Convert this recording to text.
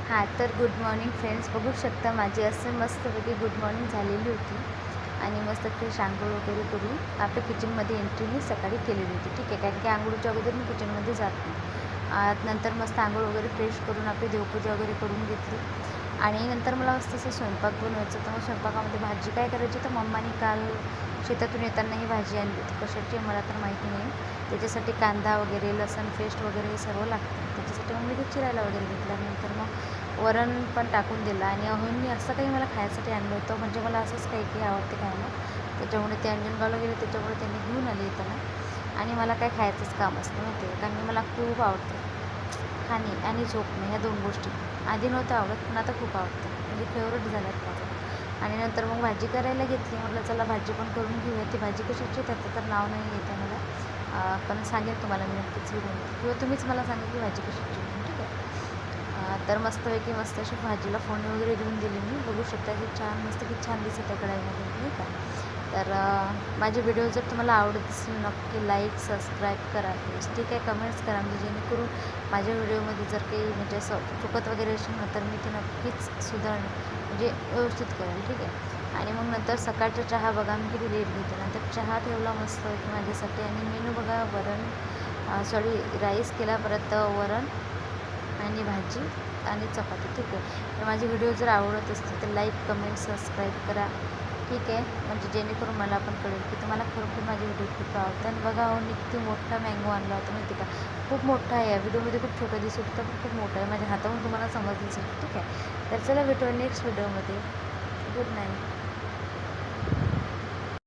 हां, तर good morning friends. बघू शकता माझी असं मस्तपैकी गुड मॉर्निंग झालेली होती आणि मस्त फ्रेश अंघोळ वगैरे करून आपल्या किचनमध्ये एंट्री मी सकाळी केलेली होती. ठीक आहे, कारण की अंघोळीच्या अगोदर मी किचनमध्ये जात नाही. नंतर मस्त अंघोळ वगैरे फ्रेश करून आपली देवपूजा वगैरे करून घेतली आणि नंतर मला मस्त असं स्वयंपाक बनवायचं. तर मग स्वयंपाकामध्ये भाजी काय करायची, तर मम्मानी काल शेतातून येताना ही भाजी आणली होती. कशाची मला तर माहिती नाही. त्याच्यासाठी कांदा वगैरे, लसूण पेस्ट वगैरे हे सर्व लागतं. त्याच्यासाठी मग मी ते चिरायला वगैरे घेतल्यानंतर मग वरण पण टाकून दिलं आणि अहोंनी असं काही मला खायसाठी आणलं होतं. म्हणजे मला असंच काही काही आवडते खायला. त्याच्यामुळे ते अंजनगावला गेले, त्याच्यामुळे त्यांनी घेऊन आले येताना. आणि मला काय खायचंच काम असतं माहिती आहे, कारण की मला खूप आवडतं खाणे आणि झोपणे ह्या 2 गोष्टी. आधी नव्हतं आवडत, पण आता खूप आवडतं, म्हणजे फेवरेट झाल्यात माझं. आणि नंतर मग भाजी करायला घेतली. म्हटलं चला भाजी पण करून घेऊया. ती भाजी कशाची त्याचं तर नाव नाही येते मला, पण सांगेल तुम्हाला मी नक्कीच व्हिडिओ, किंवा तुम्हीच मला सांगा की भाजी कशाची म्हणून. ठीक आहे. तर मस्तपैकी मस्त अशी भाजीला फोडणी वगैरे देऊन दिली मी. बघू शकता की छान मस्त की छान दिसत आहे कढईमध्ये, नाही का. तर माझे व्हिडिओ जर तुम्हाला आवडत असेल नक्की लाईक सबस्क्राईब करा प्लीज. ठीक आहे. कमेंट्स करा, म्हणजे जेणेकरून माझ्या व्हिडिओमध्ये जर काही म्हणजे असं चुकत वगैरे असेल ना, तर मी ते नक्कीच म्हणजे व्यवस्थित करेल. ठीक आहे. आणि मग नंतर सकाळचा चहा बघा मी किती लेट घेते. नंतर चहा ठेवला मस्त की माझ्यासाठी, आणि मेनू बघा राईस केला, परत वरण आणि भाजी आणि चपाती. ठीक आहे. तर माझे व्हिडिओ जर आवडत असतील तर लाईक कमेंट सबस्क्राईब करा. ठीक आहे, म्हणजे जेणेकरून मला पण कळेल की तुम्हाला खरोखर माझे व्हिडिओ खूप आवडतात. आणि बघा हो, किती मोठा मँगो आणला होता माहिती का. खूप मोठा आहे. या व्हिडिओमध्ये खूप छोटं दिसत होतं, पण खूप मोठा आहे. माझ्या हातावरून तुम्हाला समजलं असेल. ठीक आहे. तर चला भेटूया नेक्स्ट व्हिडिओमध्ये. Good night.